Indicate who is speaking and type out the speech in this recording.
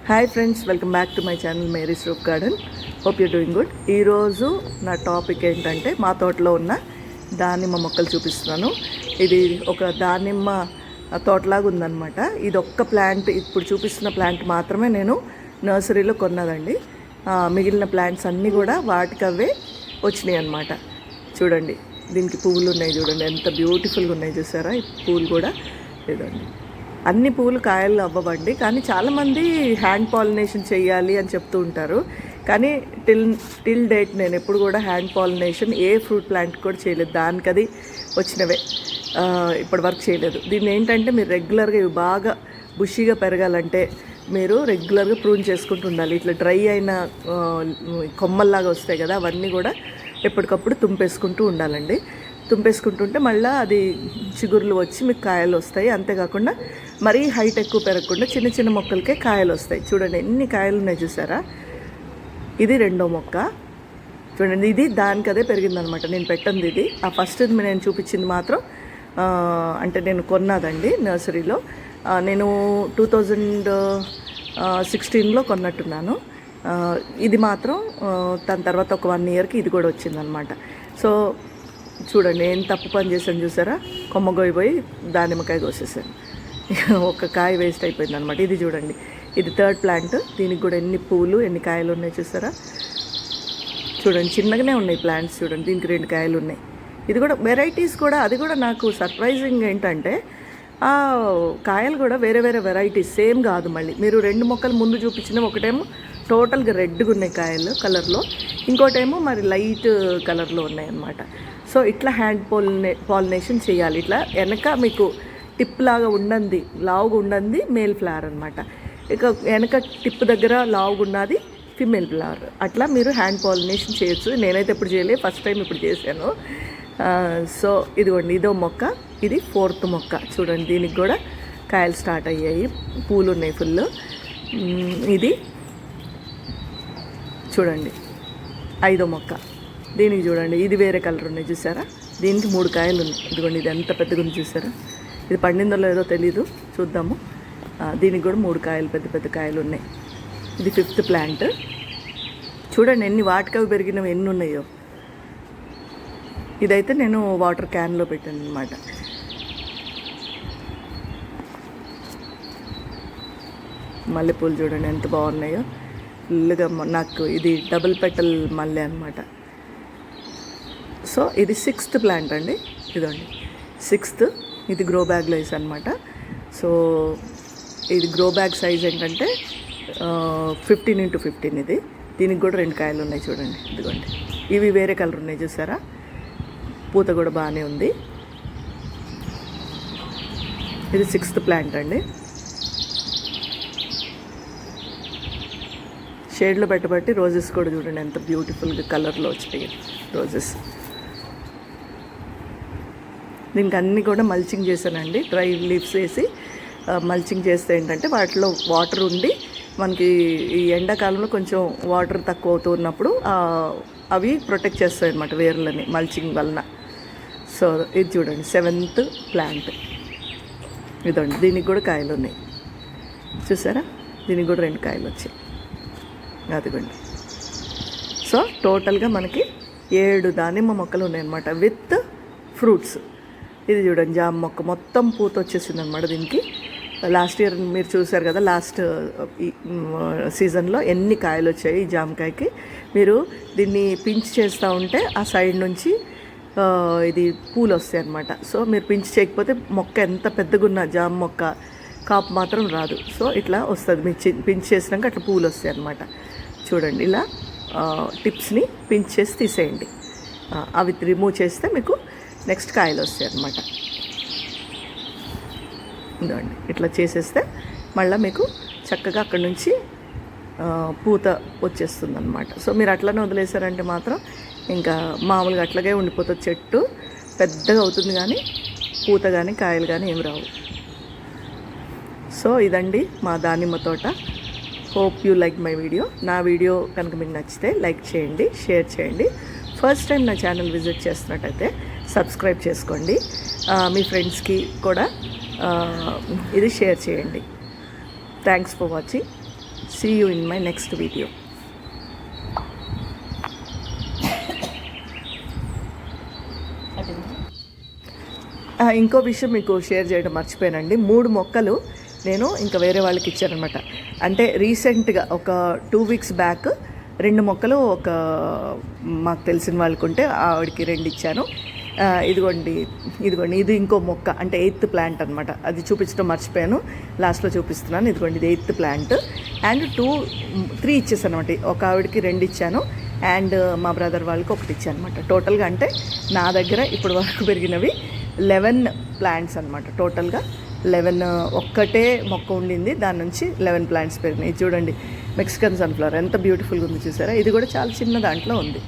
Speaker 1: Hi friends, welcome back to my channel Mary's roof garden. Hope you doing good. ఈరోజు నా topic ఏంటంటే మా తోటలో ఉన్న దానిమ్మ మొక్కలు చూపిస్తున్నాను. ఇది ఒక దానిమ్మ తోటలాగా ఉందన్నమాట. ఇది ఒక్క ప్లాంట్, ఇప్పుడు చూపిస్తున్న ప్లాంట్ మాత్రమే నేను నర్సరీలో కొన్నదండి. మిగిలిన ప్లాంట్స్ అన్నీ కూడా వాటికవే వచ్చినాయి అన్నమాట. చూడండి, దీనికి పువ్వులు ఉన్నాయి, చూడండి ఎంత బ్యూటిఫుల్గా ఉన్నాయి, చూసారా? ఈ పువ్వులు కూడా లేదండి, అన్ని పువ్వులు కాయలు అవ్వవండి. కానీ చాలామంది హ్యాండ్ పాలినేషన్ చేయాలి అని చెప్తూ ఉంటారు. కానీ టిల్ డేట్ నేను ఎప్పుడు కూడా హ్యాండ్ పాలినేషన్ ఏ ఫ్రూట్ ప్లాంట్ కూడా చేయలేదు. దానికి అది వచ్చినవే, ఇప్పటి వరకు చేయలేదు. దీన్ని ఏంటంటే మీరు రెగ్యులర్గా ఇవి బాగా బుషీగా పెరగాలంటే మీరు రెగ్యులర్గా ప్రూన్ చేసుకుంటూ ఉండాలి. ఇట్లా డ్రై అయిన కొమ్మల్లాగా వస్తాయి కదా, అవన్నీ కూడా ఎప్పటికప్పుడు తుంపేసుకుంటూ ఉండాలండి. తుంపేసుకుంటుంటే మళ్ళీ అది చిగుర్లు వచ్చి మీకు కాయలు వస్తాయి. అంతేకాకుండా మరీ హైట్ ఎక్కువ పెరగకుండా చిన్న చిన్న మొక్కలకే కాయలు వస్తాయి. చూడండి ఎన్ని కాయలు ఉన్నాయి, చూసారా? ఇది రెండో మొక్క చూడండి, ఇది దానికి అదే పెరిగిందనమాట. నేను పెట్టంది ఇది. ఆ ఫస్ట్ నేను చూపించింది మాత్రం అంటే నేను కొన్నదండి నర్సరీలో. నేను 2016లో కొన్నట్టున్నాను. ఇది మాత్రం దాని తర్వాత ఒక 1 ఇయర్కి ఇది కూడా వచ్చిందనమాట. సో చూడండి ఏం తప్పు పని చేశాను, చూసారా? కొమ్మ గోయిపోయి దానిమ్మకాయ కోసేసాను. ఒక కాయ వేస్ట్ అయిపోయింది అనమాట. ఇది చూడండి, ఇది థర్డ్ ప్లాంట్. దీనికి కూడా ఎన్ని పూలు ఎన్ని కాయలు ఉన్నాయి, చూసారా? చూడండి చిన్నగానే ఉన్నాయి ప్లాంట్స్. చూడండి దీనికి 2 కాయలు ఉన్నాయి. ఇది కూడా వెరైటీస్ కూడా, అది కూడా నాకు సర్ప్రైజింగ్ ఏంటంటే ఆ కాయలు కూడా వేరే వేరే వెరైటీస్, సేమ్ కాదు. మళ్ళీ మీరు 2 మొక్కలు ముందు చూపించిన, ఒకటేమో టోటల్గా రెడ్గా ఉన్నాయి కాయలు కలర్లో, ఇంకోటేమో మరి లైట్ కలర్లో ఉన్నాయి అన్నమాట. సో ఇట్లా హ్యాండ్ పాలినేషన్ చేయాలి. ఇట్లా వెనక మీకు టిప్ లాగా ఉండండి, లావుగా ఉండండి మేల్ ఫ్లవర్ అనమాట. ఇక వెనక టిప్ దగ్గర లావుగా ఉన్నది ఫిమేల్ ఫ్లవర్. అట్లా మీరు హ్యాండ్ పాలినేషన్ చేయొచ్చు. నేనైతే ఇప్పుడు చేయలేదు, ఫస్ట్ టైం ఇప్పుడు చేశాను. సో ఇదిగోండి, ఇదో మొక్క, ఇది 4th మొక్క. చూడండి దీనికి కూడా కాయలు స్టార్ట్ అయ్యాయి, పూలు ఉన్నాయి ఫుల్. ఇది చూడండి 5వ మొక్క. దీనికి చూడండి, ఇది వేరే కలర్ ఉన్నాయి, చూసారా? దీనికి 3 కాయలు ఉన్నాయి. ఇదిగోండి, ఇది ఎంత పెద్దగా ఉంది, చూసారా? ఇది పండిందో లేదో తెలీదు, చూద్దాము. దీనికి కూడా 3 కాయలు, పెద్ద పెద్ద కాయలు ఉన్నాయి. ఇది 5th ప్లాంట్. చూడండి ఎన్ని వాటికవి పెరిగినవి ఎన్ని ఉన్నాయో. ఇదైతే నేను వాటర్ క్యాన్లో పెట్టాను అనమాట. మల్లెపూలు చూడండి ఎంత బాగున్నాయో, ఫుల్గా. నాకు ఇది డబుల్ పెటల్ మల్లె అనమాట. సో ఇది 6th ప్లాంట్ అండి. ఇదండి 6th. ఇది గ్రో బ్యాగ్లో వేసి అనమాట. సో ఇది గ్రో బ్యాగ్ సైజ్ ఏంటంటే 15x15 ఇది. దీనికి కూడా 2 కాయలు ఉన్నాయి, చూడండి. ఇదిగోండి, ఇవి వేరే కలర్ ఉన్నాయి, చూసారా? పూత కూడా బాగానే ఉంది. ఇది 6th ప్లాంట్ అండి. షేడ్లో పెట్టబట్టి రోజెస్ కూడా చూడండి ఎంత బ్యూటిఫుల్గా కలర్లో వచ్చినాయి రోజెస్. దీనికి అన్నీ కూడా మల్చింగ్ చేశానండి, డ్రై లీవ్స్ వేసి మల్చింగ్ చేస్తే ఏంటంటే వాటిలో వాటర్ ఉండి మనకి ఈ ఎండాకాలంలో కొంచెం వాటర్ తక్కువ అవుతూ ఉన్నప్పుడు అవి ప్రొటెక్ట్ చేస్తాయి అన్నమాట వేర్లని, మల్చింగ్ వలన. సో ఇది చూడండి 7th ప్లాంట్. ఇదండి, దీనికి కూడా కాయలు ఉన్నాయి, చూసారా? దీనికి కూడా 2 కాయలు వచ్చాయి, అదిగోండి. సో టోటల్గా మనకి 7 దానిమ్మ మొక్కలు ఉన్నాయన్నమాట విత్ ఫ్రూట్స్. ఇది చూడండి జామ మొక్క, మొత్తం పూత వచ్చేసింది అనమాట దీనికి. లాస్ట్ ఇయర్ మీరు చూసారు కదా, లాస్ట్ సీజన్లో ఎన్ని కాయలు వచ్చాయి ఈ జామకాయకి. మీరు దీన్ని పించ్ చేస్తూ ఉంటే ఆ సైడ్ నుంచి ఇది పూలు వస్తాయి అన్నమాట. సో మీరు పించ్ చేయకపోతే మొక్క ఎంత పెద్దగా ఉన్న జామ మొక్క కాపు మాత్రం రాదు. సో ఇట్లా వస్తుంది, మీరు పించ్ చేసినాక అట్లా పూలు వస్తాయి అన్నమాట. చూడండి ఇలా టిప్స్ని పించ్ చేసి తీసేయండి. అవి రిమూవ్ చేస్తే మీకు నెక్స్ట్ కాయలు వస్తాయి అన్నమాట. ఇదండి, ఇట్లా చేసేస్తే మళ్ళీ మీకు చక్కగా అక్కడ నుంచి పూత వచ్చేస్తుంది అన్నమాట. సో మీరు అట్లనే వదిలేసారంటే మాత్రం ఇంకా మామూలుగా అట్లాగే ఉండిపోతుంది. చెట్టు పెద్దగా అవుతుంది కానీ పూత కానీ కాయలు కానీ ఏమి రావు. సో ఇదండి మా దానిమ్మ తోట. Hope you like my video. నా వీడియో కనుక మీకు నచ్చితే లైక్ చేయండి, షేర్ చేయండి. ఫస్ట్ టైం నా ఛానల్ విజిట్ చేస్తున్నట్టయితే సబ్స్క్రైబ్ చేసుకోండి. మీ ఫ్రెండ్స్కి కూడా ఇది షేర్ చేయండి. Thanks for watching. See you in my next video. ఇంకో విషయం మీకు షేర్ చేయడం మర్చిపోయానండి. 3 మొక్కలు నేను ఇంకా వేరే వాళ్ళకి ఇచ్చానమాట. అంటే రీసెంట్గా ఒక 2 వీక్స్ బ్యాక్ 2 మొక్కలు ఒక మాకు తెలిసిన వాళ్ళకు ఉంటే ఆవిడకి 2 ఇచ్చాను. ఇదిగోండి ఇది ఇంకో మొక్క, అంటే 8th ప్లాంట్ అనమాట. అది చూపించడం మర్చిపోయాను, లాస్ట్లో చూపిస్తున్నాను. ఇదిగోండి ఇది 8th ప్లాంట్. అండ్ 3 ఇచ్చేసాను అనమాట. ఒక ఆవిడకి 2 ఇచ్చాను అండ్ మా బ్రదర్ వాళ్ళకి 1 ఇచ్చాను అనమాట. టోటల్గా అంటే నా దగ్గర ఇప్పటి వరకు పెరిగినవి 11 ప్లాంట్స్ అనమాట. టోటల్గా 11, ఒక్కటే మొక్క ఉండింది, దాని నుంచి 11 ప్లాంట్స్ పెరిగినాయి. చూడండి మెక్సికన్ సన్ఫ్లవర్ ఎంత బ్యూటిఫుల్గా ఉంది చూసారా. ఇది కూడా చాలా చిన్న దాంట్లో ఉంది.